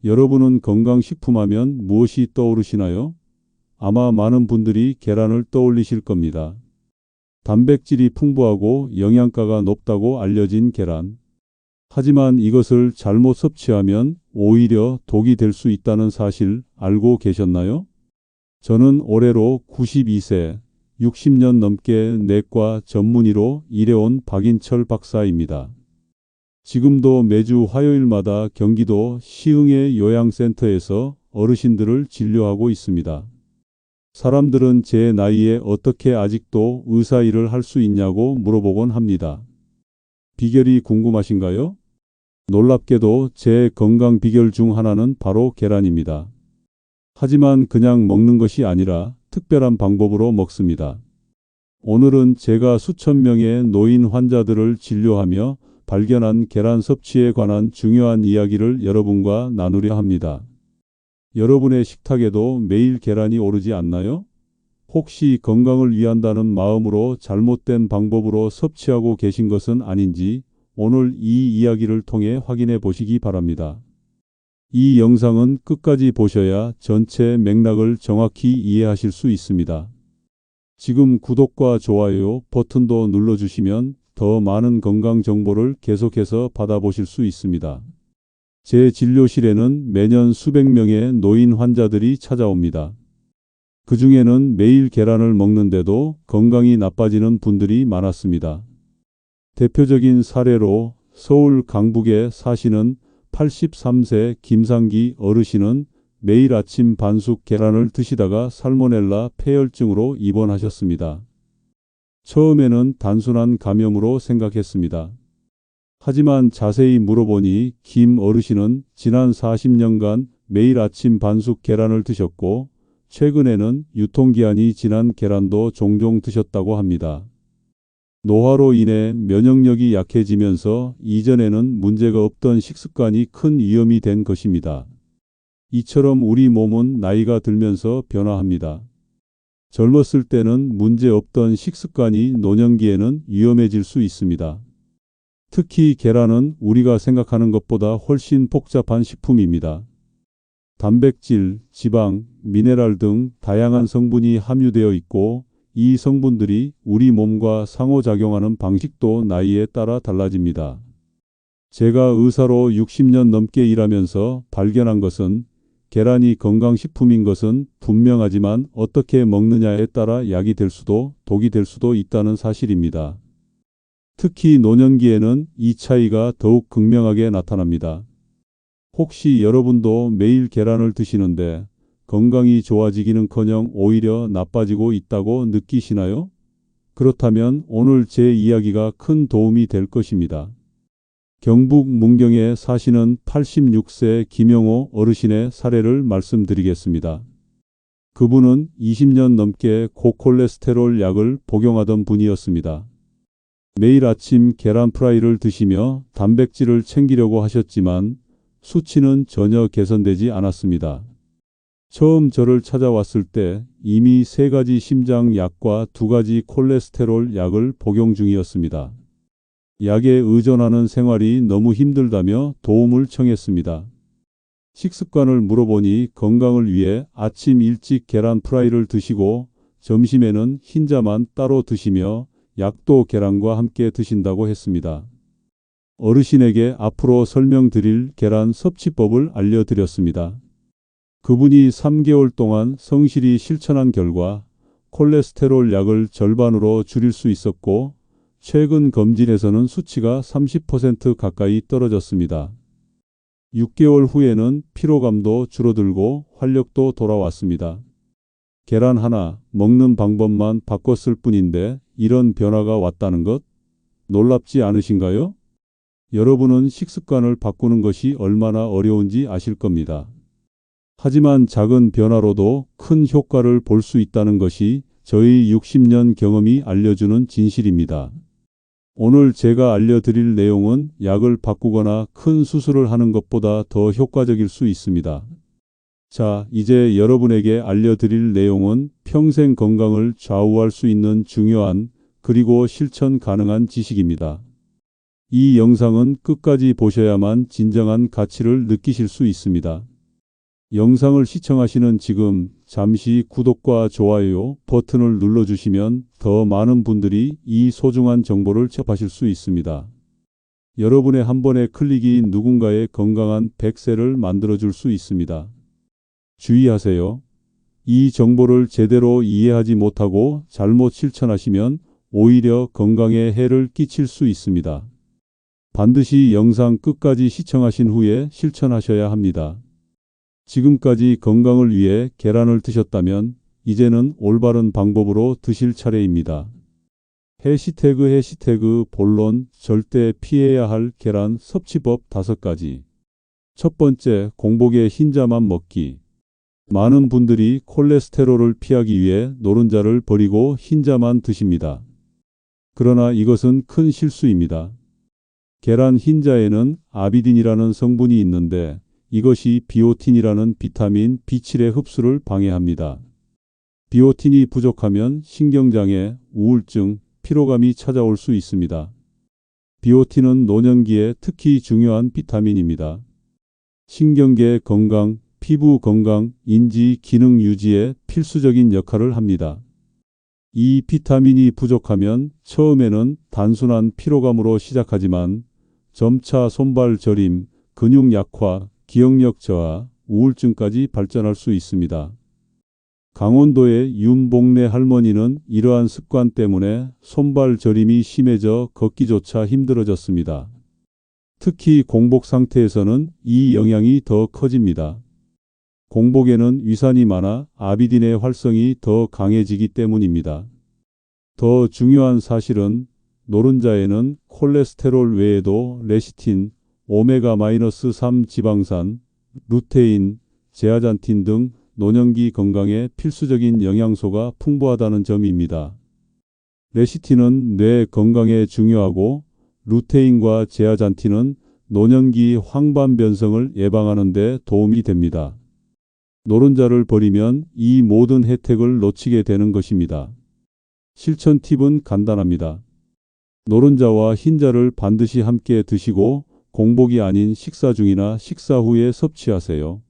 여러분은 건강식품하면 무엇이 떠오르시나요? 아마 많은 분들이 계란을 떠올리실 겁니다. 단백질이 풍부하고 영양가가 높다고 알려진 계란. 하지만 이것을 잘못 섭취하면 오히려 독이 될 수 있다는 사실 알고 계셨나요? 저는 올해로 92세, 60년 넘게 내과 전문의로 일해온 박인철 박사입니다. 지금도 매주 화요일마다 경기도 시흥의 요양센터에서 어르신들을 진료하고 있습니다. 사람들은 제 나이에 어떻게 아직도 의사 일을 할 수 있냐고 물어보곤 합니다. 비결이 궁금하신가요? 놀랍게도 제 건강 비결 중 하나는 바로 계란입니다. 하지만 그냥 먹는 것이 아니라 특별한 방법으로 먹습니다. 오늘은 제가 수천 명의 노인 환자들을 진료하며 발견한 계란 섭취에 관한 중요한 이야기를 여러분과 나누려 합니다. 여러분의 식탁에도 매일 계란이 오르지 않나요? 혹시 건강을 위한다는 마음으로 잘못된 방법으로 섭취하고 계신 것은 아닌지 오늘 이 이야기를 통해 확인해 보시기 바랍니다. 이 영상은 끝까지 보셔야 전체 맥락을 정확히 이해하실 수 있습니다. 지금 구독과 좋아요 버튼도 눌러주시면 더 많은 건강 정보를 계속해서 받아보실 수 있습니다. 제 진료실에는 매년 수백 명의 노인 환자들이 찾아옵니다. 그 중에는 매일 계란을 먹는데도 건강이 나빠지는 분들이 많았습니다. 대표적인 사례로 서울 강북에 사시는 83세 김상기 어르신은 매일 아침 반숙 계란을 드시다가 살모넬라 폐혈증으로 입원하셨습니다. 처음에는 단순한 감염으로 생각했습니다. 하지만 자세히 물어보니 김 어르신은 지난 40년간 매일 아침 반숙 계란을 드셨고 최근에는 유통기한이 지난 계란도 종종 드셨다고 합니다. 노화로 인해 면역력이 약해지면서 이전에는 문제가 없던 식습관이 큰 위험이 된 것입니다. 이처럼 우리 몸은 나이가 들면서 변화합니다. 젊었을 때는 문제 없던 식습관이 노년기에는 위험해질 수 있습니다. 특히 계란은 우리가 생각하는 것보다 훨씬 복잡한 식품입니다. 단백질, 지방, 미네랄 등 다양한 성분이 함유되어 있고 이 성분들이 우리 몸과 상호작용하는 방식도 나이에 따라 달라집니다. 제가 의사로 60년 넘게 일하면서 발견한 것은 계란이 건강식품인 것은 분명하지만 어떻게 먹느냐에 따라 약이 될 수도 독이 될 수도 있다는 사실입니다. 특히 노년기에는 이 차이가 더욱 극명하게 나타납니다. 혹시 여러분도 매일 계란을 드시는데 건강이 좋아지기는커녕 오히려 나빠지고 있다고 느끼시나요? 그렇다면 오늘 제 이야기가 큰 도움이 될 것입니다. 경북 문경에 사시는 86세 김영호 어르신의 사례를 말씀드리겠습니다. 그분은 20년 넘게 고콜레스테롤 약을 복용하던 분이었습니다. 매일 아침 계란 프라이를 드시며 단백질을 챙기려고 하셨지만 수치는 전혀 개선되지 않았습니다. 처음 저를 찾아왔을 때 이미 3가지 심장 약과 2가지 콜레스테롤 약을 복용 중이었습니다. 약에 의존하는 생활이 너무 힘들다며 도움을 청했습니다. 식습관을 물어보니 건강을 위해 아침 일찍 계란 프라이를 드시고 점심에는 흰자만 따로 드시며 약도 계란과 함께 드신다고 했습니다. 어르신에게 앞으로 설명드릴 계란 섭취법을 알려드렸습니다. 그분이 3개월 동안 성실히 실천한 결과 콜레스테롤 약을 절반으로 줄일 수 있었고 최근 검진에서는 수치가 30% 가까이 떨어졌습니다. 6개월 후에는 피로감도 줄어들고 활력도 돌아왔습니다. 계란 하나 먹는 방법만 바꿨을 뿐인데 이런 변화가 왔다는 것 놀랍지 않으신가요? 여러분은 식습관을 바꾸는 것이 얼마나 어려운지 아실 겁니다. 하지만 작은 변화로도 큰 효과를 볼 수 있다는 것이 저희 60년 경험이 알려주는 진실입니다. 오늘 제가 알려드릴 내용은 약을 바꾸거나 큰 수술을 하는 것보다 더 효과적일 수 있습니다. 자, 이제 여러분에게 알려드릴 내용은 평생 건강을 좌우할 수 있는 중요한 그리고 실천 가능한 지식입니다. 이 영상은 끝까지 보셔야만 진정한 가치를 느끼실 수 있습니다. 영상을 시청하시는 지금 잠시 구독과 좋아요 버튼을 눌러주시면 더 많은 분들이 이 소중한 정보를 접하실 수 있습니다. 여러분의 한 번의 클릭이 누군가의 건강한 100세를 만들어줄 수 있습니다. 주의하세요. 이 정보를 제대로 이해하지 못하고 잘못 실천하시면 오히려 건강에 해를 끼칠 수 있습니다. 반드시 영상 끝까지 시청하신 후에 실천하셔야 합니다. 지금까지 건강을 위해 계란을 드셨다면 이제는 올바른 방법으로 드실 차례입니다. 해시태그 본론 절대 피해야 할 계란 섭취법 5가지. 첫 번째, 공복에 흰자만 먹기. 많은 분들이 콜레스테롤을 피하기 위해 노른자를 버리고 흰자만 드십니다. 그러나 이것은 큰 실수입니다. 계란 흰자에는 아비딘이라는 성분이 있는데 이것이 비오틴이라는 비타민 B7의 흡수를 방해합니다. 비오틴이 부족하면 신경장애, 우울증, 피로감이 찾아올 수 있습니다. 비오틴은 노년기에 특히 중요한 비타민입니다. 신경계 건강, 피부 건강, 인지 기능 유지에 필수적인 역할을 합니다. 이 비타민이 부족하면 처음에는 단순한 피로감으로 시작하지만 점차 손발 저림, 근육 약화, 기억력 저하, 우울증까지 발전할 수 있습니다. 강원도의 윤복래 할머니는 이러한 습관 때문에 손발 저림이 심해져 걷기조차 힘들어졌습니다. 특히 공복 상태에서는 이 영향이 더 커집니다. 공복에는 위산이 많아 아비딘의 활성이 더 강해지기 때문입니다. 더 중요한 사실은 노른자에는 콜레스테롤 외에도 레시틴, 오메가-3 지방산, 루테인, 제아잔틴 등 노년기 건강에 필수적인 영양소가 풍부하다는 점입니다. 레시틴은 뇌 건강에 중요하고 루테인과 제아잔틴은 노년기 황반 변성을 예방하는 데 도움이 됩니다. 노른자를 버리면 이 모든 혜택을 놓치게 되는 것입니다. 실천 팁은 간단합니다. 노른자와 흰자를 반드시 함께 드시고 공복이 아닌 식사 중이나 식사 후에 섭취하세요.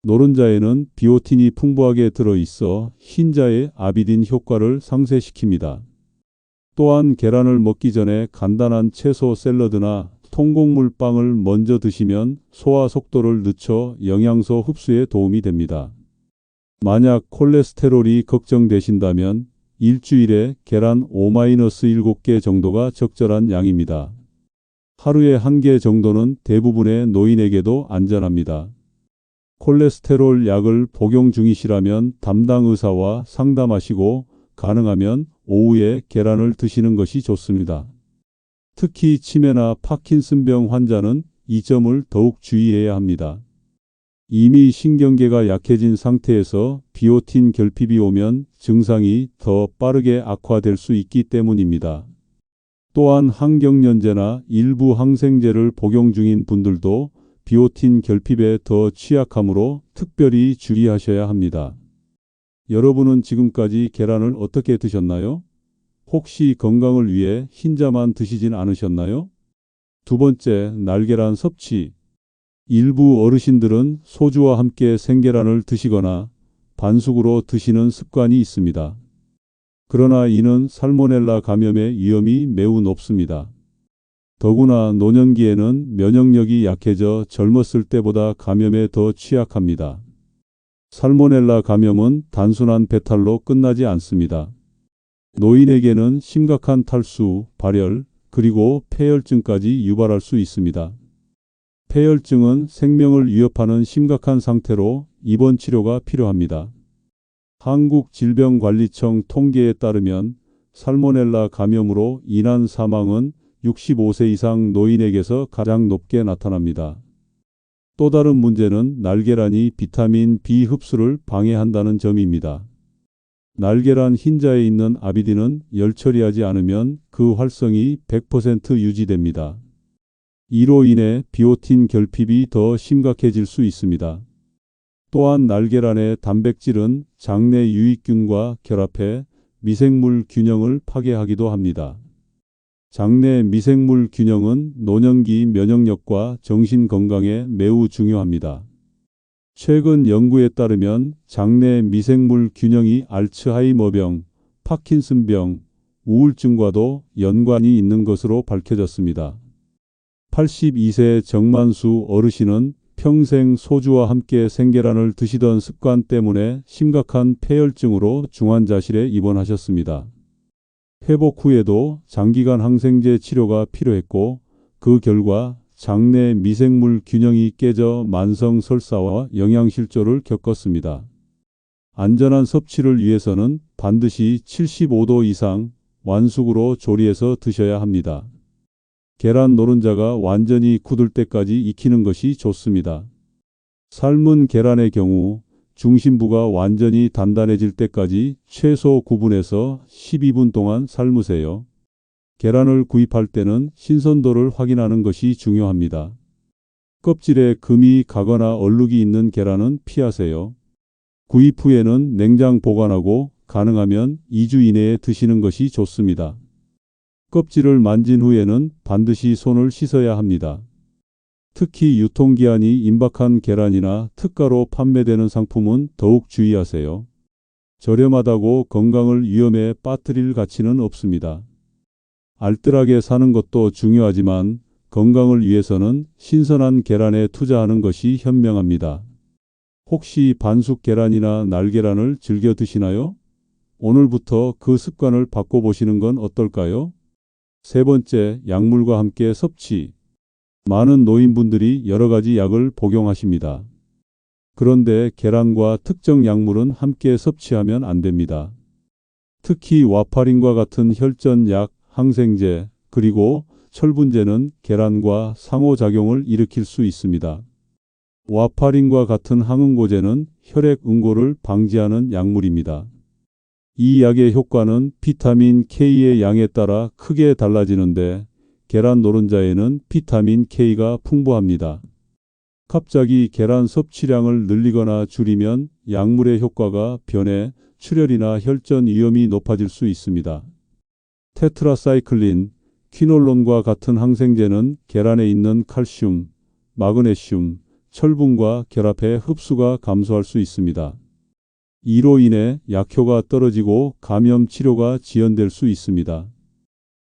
노른자에는 비오틴이 풍부하게 들어있어 흰자의 아비딘 효과를 상쇄시킵니다. 또한 계란을 먹기 전에 간단한 채소 샐러드나 통곡물 빵을 먼저 드시면 소화 속도를 늦춰 영양소 흡수에 도움이 됩니다. 만약 콜레스테롤이 걱정되신다면 일주일에 계란 5-7개 정도가 적절한 양입니다. 하루에 1개 정도는 대부분의 노인에게도 안전합니다. 콜레스테롤 약을 복용 중이시라면 담당 의사와 상담하시고 가능하면 오후에 계란을 드시는 것이 좋습니다. 특히 치매나 파킨슨병 환자는 이 점을 더욱 주의해야 합니다. 이미 신경계가 약해진 상태에서 비오틴 결핍이 오면 증상이 더 빠르게 악화될 수 있기 때문입니다. 또한 항경련제나 일부 항생제를 복용 중인 분들도 비오틴 결핍에 더 취약하므로 특별히 주의하셔야 합니다. 여러분은 지금까지 계란을 어떻게 드셨나요? 혹시 건강을 위해 흰자만 드시진 않으셨나요? 두 번째, 날계란 섭취. 일부 어르신들은 소주와 함께 생계란을 드시거나 반숙으로 드시는 습관이 있습니다. 그러나 이는 살모넬라 감염의 위험이 매우 높습니다. 더구나 노년기에는 면역력이 약해져 젊었을 때보다 감염에 더 취약합니다. 살모넬라 감염은 단순한 배탈로 끝나지 않습니다. 노인에게는 심각한 탈수, 발열, 그리고 폐혈증까지 유발할 수 있습니다. 폐혈증은 생명을 위협하는 심각한 상태로 입원 치료가 필요합니다. 한국질병관리청 통계에 따르면 살모넬라 감염으로 인한 사망은 65세 이상 노인에게서 가장 높게 나타납니다. 또 다른 문제는 날계란이 비타민 B 흡수를 방해한다는 점입니다. 날계란 흰자에 있는 아비딘은 열 처리하지 않으면 그 활성이 100% 유지됩니다. 이로 인해 비오틴 결핍이 더 심각해질 수 있습니다. 또한 날계란의 단백질은 장내 유익균과 결합해 미생물 균형을 파괴하기도 합니다. 장내 미생물 균형은 노년기 면역력과 정신 건강에 매우 중요합니다. 최근 연구에 따르면 장내 미생물 균형이 알츠하이머병, 파킨슨병, 우울증과도 연관이 있는 것으로 밝혀졌습니다. 82세 정만수 어르신은 평생 소주와 함께 생계란을 드시던 습관 때문에 심각한 폐혈증으로 중환자실에 입원하셨습니다. 회복 후에도 장기간 항생제 치료가 필요했고 그 결과 장내 미생물 균형이 깨져 만성 설사와 영양실조를 겪었습니다. 안전한 섭취를 위해서는 반드시 75도 이상 완숙으로 조리해서 드셔야 합니다. 계란 노른자가 완전히 굳을 때까지 익히는 것이 좋습니다. 삶은 계란의 경우 중심부가 완전히 단단해질 때까지 최소 9분에서 12분 동안 삶으세요. 계란을 구입할 때는 신선도를 확인하는 것이 중요합니다. 껍질에 금이 가거나 얼룩이 있는 계란은 피하세요. 구입 후에는 냉장 보관하고 가능하면 2주 이내에 드시는 것이 좋습니다. 껍질을 만진 후에는 반드시 손을 씻어야 합니다. 특히 유통기한이 임박한 계란이나 특가로 판매되는 상품은 더욱 주의하세요. 저렴하다고 건강을 위험에 빠뜨릴 가치는 없습니다. 알뜰하게 사는 것도 중요하지만 건강을 위해서는 신선한 계란에 투자하는 것이 현명합니다. 혹시 반숙 계란이나 날계란을 즐겨 드시나요? 오늘부터 그 습관을 바꿔보시는 건 어떨까요? 세 번째, 약물과 함께 섭취. 많은 노인분들이 여러 가지 약을 복용하십니다. 그런데 계란과 특정 약물은 함께 섭취하면 안 됩니다. 특히 와파린과 같은 혈전약, 항생제, 그리고 철분제는 계란과 상호작용을 일으킬 수 있습니다. 와파린과 같은 항응고제는 혈액 응고를 방지하는 약물입니다. 이 약의 효과는 비타민 K의 양에 따라 크게 달라지는데 계란 노른자에는 비타민 K가 풍부합니다. 갑자기 계란 섭취량을 늘리거나 줄이면 약물의 효과가 변해 출혈이나 혈전 위험이 높아질 수 있습니다. 테트라사이클린, 퀴놀론과 같은 항생제는 계란에 있는 칼슘, 마그네슘, 철분과 결합해 흡수가 감소할 수 있습니다. 이로 인해 약효가 떨어지고 감염 치료가 지연될 수 있습니다.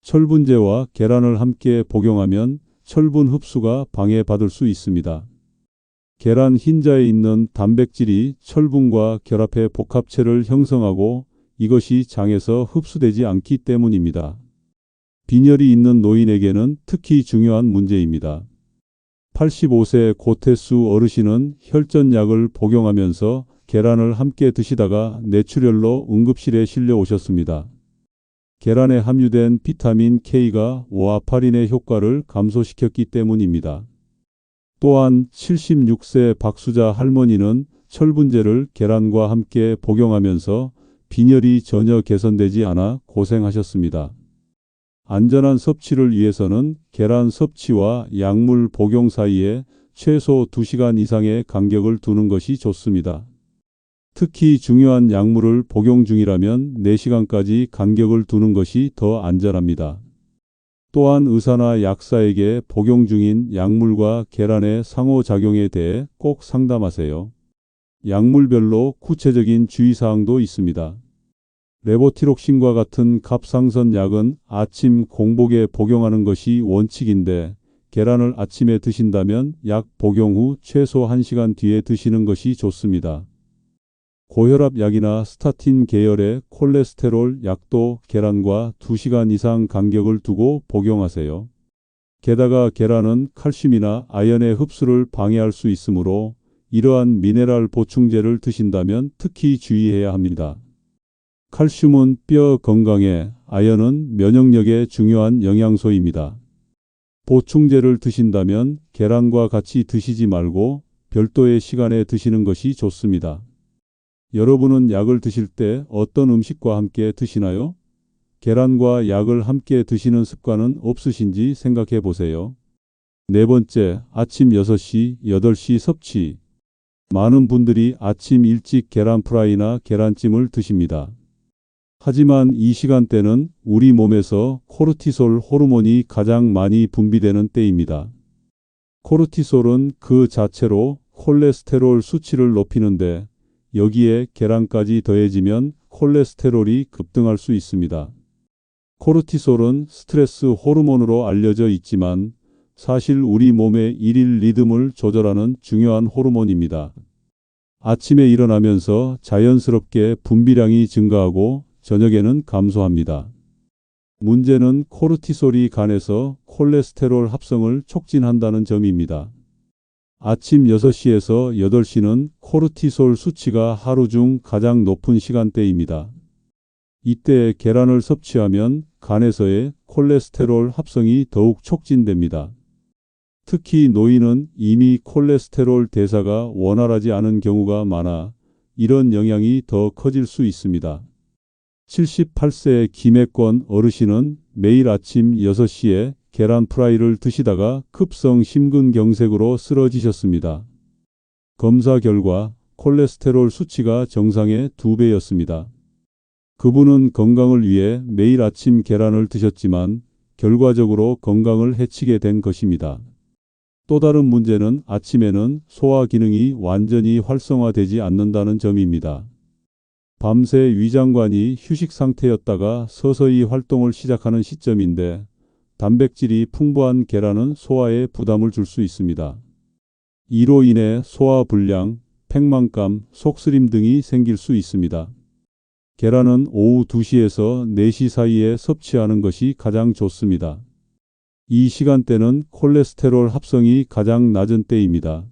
철분제와 계란을 함께 복용하면 철분 흡수가 방해받을 수 있습니다. 계란 흰자에 있는 단백질이 철분과 결합해 복합체를 형성하고 이것이 장에서 흡수되지 않기 때문입니다. 빈혈이 있는 노인에게는 특히 중요한 문제입니다. 85세 고태수 어르신은 혈전약을 복용하면서 계란을 함께 드시다가 뇌출혈로 응급실에 실려 오셨습니다. 계란에 함유된 비타민 K가 와파린의 효과를 감소시켰기 때문입니다. 또한 76세 박수자 할머니는 철분제를 계란과 함께 복용하면서 빈혈이 전혀 개선되지 않아 고생하셨습니다. 안전한 섭취를 위해서는 계란 섭취와 약물 복용 사이에 최소 2시간 이상의 간격을 두는 것이 좋습니다. 특히 중요한 약물을 복용 중이라면 4시간까지 간격을 두는 것이 더 안전합니다. 또한 의사나 약사에게 복용 중인 약물과 계란의 상호작용에 대해 꼭 상담하세요. 약물별로 구체적인 주의사항도 있습니다. 레보티록신과 같은 갑상선 약은 아침 공복에 복용하는 것이 원칙인데 계란을 아침에 드신다면 약 복용 후 최소 1시간 뒤에 드시는 것이 좋습니다. 고혈압 약이나 스타틴 계열의 콜레스테롤 약도 계란과 2시간 이상 간격을 두고 복용하세요. 게다가 계란은 칼슘이나 아연의 흡수를 방해할 수 있으므로 이러한 미네랄 보충제를 드신다면 특히 주의해야 합니다. 칼슘은 뼈 건강에, 아연은 면역력에 중요한 영양소입니다. 보충제를 드신다면 계란과 같이 드시지 말고 별도의 시간에 드시는 것이 좋습니다. 여러분은 약을 드실 때 어떤 음식과 함께 드시나요? 계란과 약을 함께 드시는 습관은 없으신지 생각해 보세요. 네 번째, 아침 6시, 8시 섭취. 많은 분들이 아침 일찍 계란 프라이나 계란찜을 드십니다. 하지만 이 시간대는 우리 몸에서 코르티솔 호르몬이 가장 많이 분비되는 때입니다. 코르티솔은 그 자체로 콜레스테롤 수치를 높이는데 여기에 계란까지 더해지면 콜레스테롤이 급등할 수 있습니다. 코르티솔은 스트레스 호르몬으로 알려져 있지만 사실 우리 몸의 일일 리듬을 조절하는 중요한 호르몬입니다. 아침에 일어나면서 자연스럽게 분비량이 증가하고 저녁에는 감소합니다. 문제는 코르티솔이 간에서 콜레스테롤 합성을 촉진한다는 점입니다. 아침 6시에서 8시는 코르티솔 수치가 하루 중 가장 높은 시간대입니다. 이때 계란을 섭취하면 간에서의 콜레스테롤 합성이 더욱 촉진됩니다. 특히 노인은 이미 콜레스테롤 대사가 원활하지 않은 경우가 많아 이런 영향이 더 커질 수 있습니다. 78세 김혜권 어르신은 매일 아침 6시에 계란 프라이를 드시다가 급성 심근경색으로 쓰러지셨습니다. 검사 결과 콜레스테롤 수치가 정상의 2배였습니다. 그분은 건강을 위해 매일 아침 계란을 드셨지만 결과적으로 건강을 해치게 된 것입니다. 또 다른 문제는 아침에는 소화 기능이 완전히 활성화되지 않는다는 점입니다. 밤새 위장관이 휴식 상태였다가 서서히 활동을 시작하는 시점인데 단백질이 풍부한 계란은 소화에 부담을 줄 수 있습니다. 이로 인해 소화불량, 팽만감, 속쓰림 등이 생길 수 있습니다. 계란은 오후 2시에서 4시 사이에 섭취하는 것이 가장 좋습니다. 이 시간대는 콜레스테롤 합성이 가장 낮은 때입니다.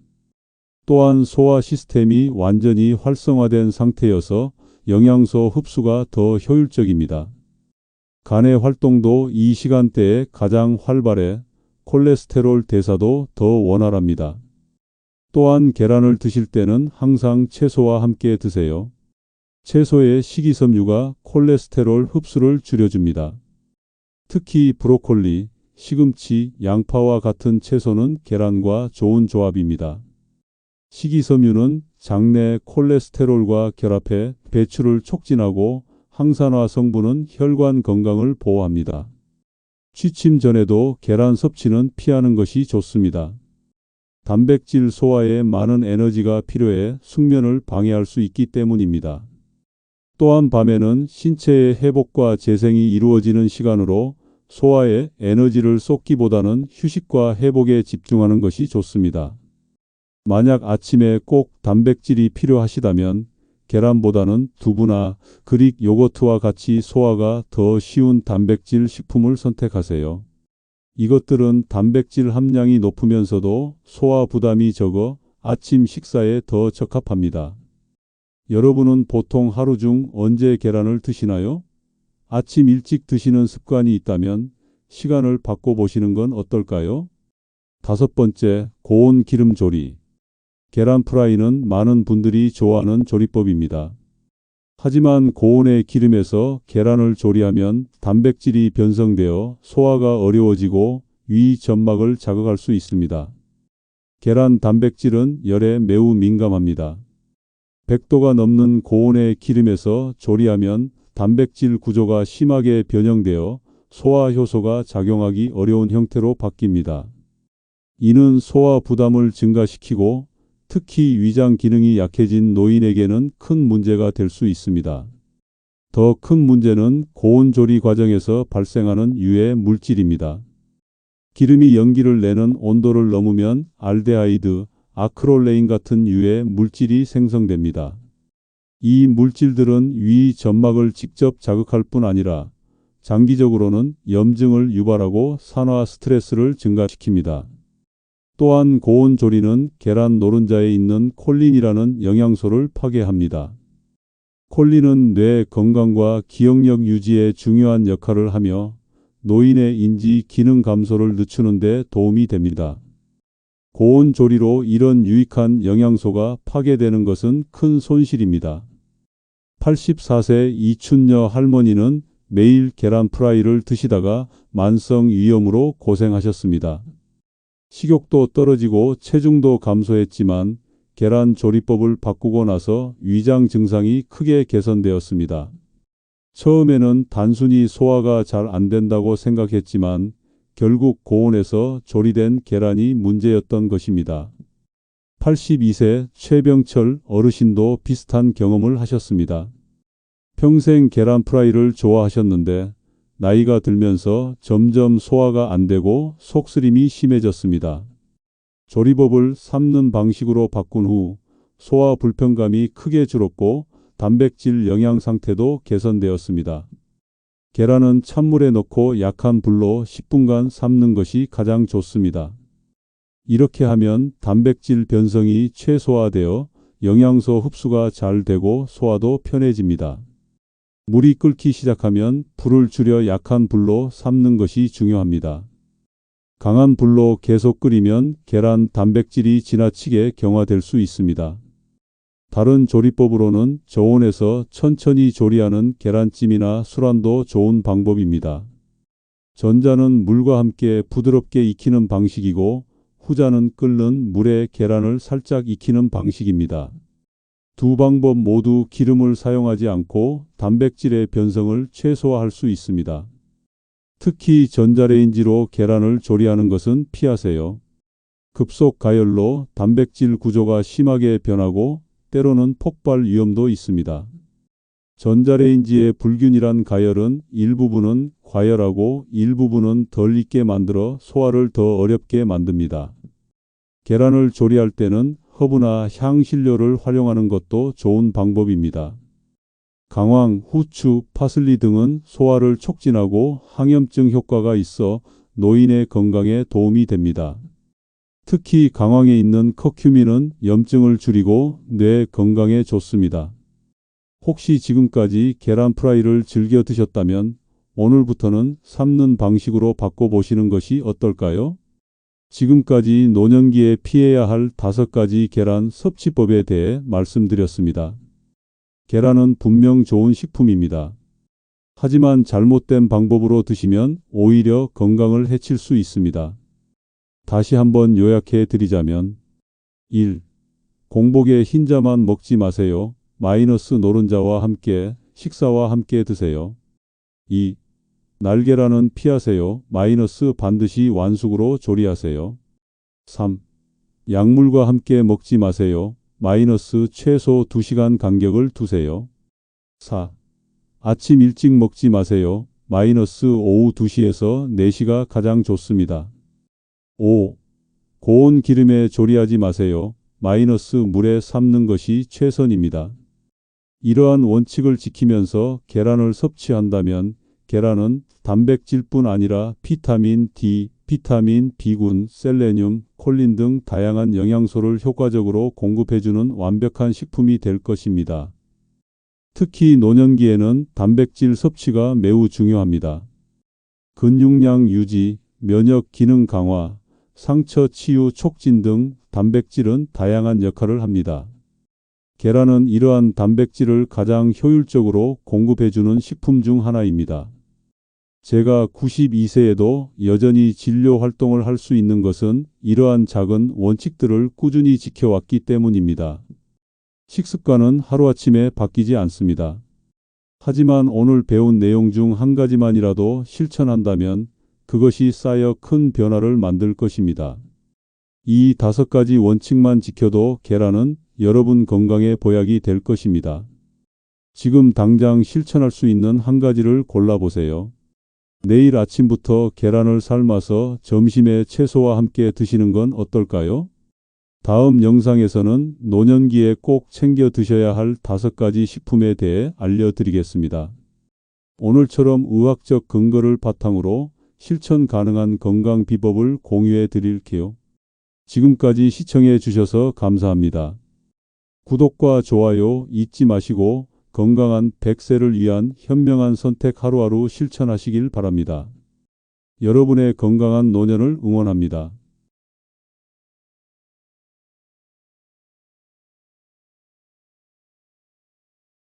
또한 소화 시스템이 완전히 활성화된 상태여서 영양소 흡수가 더 효율적입니다. 간의 활동도 이 시간대에 가장 활발해 콜레스테롤 대사도 더 원활합니다. 또한 계란을 드실 때는 항상 채소와 함께 드세요. 채소의 식이섬유가 콜레스테롤 흡수를 줄여줍니다. 특히 브로콜리, 시금치, 양파와 같은 채소는 계란과 좋은 조합입니다. 식이섬유는 장내 콜레스테롤과 결합해 배출을 촉진하고 항산화 성분은 혈관 건강을 보호합니다. 취침 전에도 계란 섭취는 피하는 것이 좋습니다. 단백질 소화에 많은 에너지가 필요해 숙면을 방해할 수 있기 때문입니다. 또한 밤에는 신체의 회복과 재생이 이루어지는 시간으로 소화에 에너지를 쏟기보다는 휴식과 회복에 집중하는 것이 좋습니다. 만약 아침에 꼭 단백질이 필요하시다면 계란보다는 두부나 그릭 요거트와 같이 소화가 더 쉬운 단백질 식품을 선택하세요. 이것들은 단백질 함량이 높으면서도 소화 부담이 적어 아침 식사에 더 적합합니다. 여러분은 보통 하루 중 언제 계란을 드시나요? 아침 일찍 드시는 습관이 있다면 시간을 바꿔보시는 건 어떨까요? 5번째, 고온 기름 조리. 계란 프라이는 많은 분들이 좋아하는 조리법입니다. 하지만 고온의 기름에서 계란을 조리하면 단백질이 변성되어 소화가 어려워지고 위 점막을 자극할 수 있습니다. 계란 단백질은 열에 매우 민감합니다. 100도가 넘는 고온의 기름에서 조리하면 단백질 구조가 심하게 변형되어 소화 효소가 작용하기 어려운 형태로 바뀝니다. 이는 소화 부담을 증가시키고 특히 위장 기능이 약해진 노인에게는 큰 문제가 될 수 있습니다. 더 큰 문제는 고온 조리 과정에서 발생하는 유해 물질입니다. 기름이 연기를 내는 온도를 넘으면 알데하이드, 아크롤레인 같은 유해 물질이 생성됩니다. 이 물질들은 위 점막을 직접 자극할 뿐 아니라 장기적으로는 염증을 유발하고 산화 스트레스를 증가시킵니다. 또한 고온 조리는 계란 노른자에 있는 콜린이라는 영양소를 파괴합니다. 콜린은 뇌 건강과 기억력 유지에 중요한 역할을 하며 노인의 인지 기능 감소를 늦추는 데 도움이 됩니다. 고온 조리로 이런 유익한 영양소가 파괴되는 것은 큰 손실입니다. 84세 이춘여 할머니는 매일 계란 프라이를 드시다가 만성 위염으로 고생하셨습니다. 식욕도 떨어지고 체중도 감소했지만 계란 조리법을 바꾸고 나서 위장 증상이 크게 개선되었습니다. 처음에는 단순히 소화가 잘 안 된다고 생각했지만 결국 고온에서 조리된 계란이 문제였던 것입니다. 82세 최병철 어르신도 비슷한 경험을 하셨습니다. 평생 계란 프라이를 좋아하셨는데 나이가 들면서 점점 소화가 안 되고 속쓰림이 심해졌습니다. 조리법을 삶는 방식으로 바꾼 후 소화 불편감이 크게 줄었고 단백질 영양 상태도 개선되었습니다. 계란은 찬물에 넣고 약한 불로 10분간 삶는 것이 가장 좋습니다. 이렇게 하면 단백질 변성이 최소화되어 영양소 흡수가 잘 되고 소화도 편해집니다. 물이 끓기 시작하면 불을 줄여 약한 불로 삶는 것이 중요합니다. 강한 불로 계속 끓이면 계란 단백질이 지나치게 경화될 수 있습니다. 다른 조리법으로는 저온에서 천천히 조리하는 계란찜이나 술안도 좋은 방법입니다. 전자는 물과 함께 부드럽게 익히는 방식이고 후자는 끓는 물에 계란을 살짝 익히는 방식입니다. 두 방법 모두 기름을 사용하지 않고 단백질의 변성을 최소화할 수 있습니다. 특히 전자레인지로 계란을 조리하는 것은 피하세요. 급속 가열로 단백질 구조가 심하게 변하고 때로는 폭발 위험도 있습니다. 전자레인지의 불균일한 가열은 일부분은 과열하고 일부분은 덜 익게 만들어 소화를 더 어렵게 만듭니다. 계란을 조리할 때는 허브나 향신료를 활용하는 것도 좋은 방법입니다. 강황, 후추, 파슬리 등은 소화를 촉진하고 항염증 효과가 있어 노인의 건강에 도움이 됩니다. 특히 강황에 있는 커큐민은 염증을 줄이고 뇌 건강에 좋습니다. 혹시 지금까지 계란 프라이를 즐겨 드셨다면 오늘부터는 삶는 방식으로 바꿔보시는 것이 어떨까요? 지금까지 노년기에 피해야 할 5가지 계란 섭취법에 대해 말씀드렸습니다. 계란은 분명 좋은 식품입니다. 하지만 잘못된 방법으로 드시면 오히려 건강을 해칠 수 있습니다. 다시 한번 요약해 드리자면 1. 공복에 흰자만 먹지 마세요. 마이너스 노른자와 함께 식사와 함께 드세요. 2. 날계란은 피하세요. 마이너스 반드시 완숙으로 조리하세요. 3. 약물과 함께 먹지 마세요. 마이너스 최소 2시간 간격을 두세요. 4. 아침 일찍 먹지 마세요. 마이너스 오후 2시에서 4시가 가장 좋습니다. 5. 고온 기름에 조리하지 마세요. 마이너스 물에 삶는 것이 최선입니다. 이러한 원칙을 지키면서 계란을 섭취한다면 계란은 단백질뿐 아니라 비타민 D, 비타민 B군, 셀레늄, 콜린 등 다양한 영양소를 효과적으로 공급해주는 완벽한 식품이 될 것입니다. 특히 노년기에는 단백질 섭취가 매우 중요합니다. 근육량 유지, 면역 기능 강화, 상처 치유 촉진 등 단백질은 다양한 역할을 합니다. 계란은 이러한 단백질을 가장 효율적으로 공급해주는 식품 중 하나입니다. 제가 92세에도 여전히 진료 활동을 할 수 있는 것은 이러한 작은 원칙들을 꾸준히 지켜왔기 때문입니다. 식습관은 하루아침에 바뀌지 않습니다. 하지만 오늘 배운 내용 중 한 가지만이라도 실천한다면 그것이 쌓여 큰 변화를 만들 것입니다. 이 5가지 원칙만 지켜도 계란은 여러분 건강에 보약이 될 것입니다. 지금 당장 실천할 수 있는 한 가지를 골라보세요. 내일 아침부터 계란을 삶아서 점심에 채소와 함께 드시는 건 어떨까요? 다음 영상에서는 노년기에 꼭 챙겨 드셔야 할 5가지 식품에 대해 알려드리겠습니다. 오늘처럼 의학적 근거를 바탕으로 실천 가능한 건강 비법을 공유해 드릴게요. 지금까지 시청해 주셔서 감사합니다. 구독과 좋아요 잊지 마시고 건강한 100세를 위한 현명한 선택 하루하루 실천하시길 바랍니다. 여러분의 건강한 노년을 응원합니다.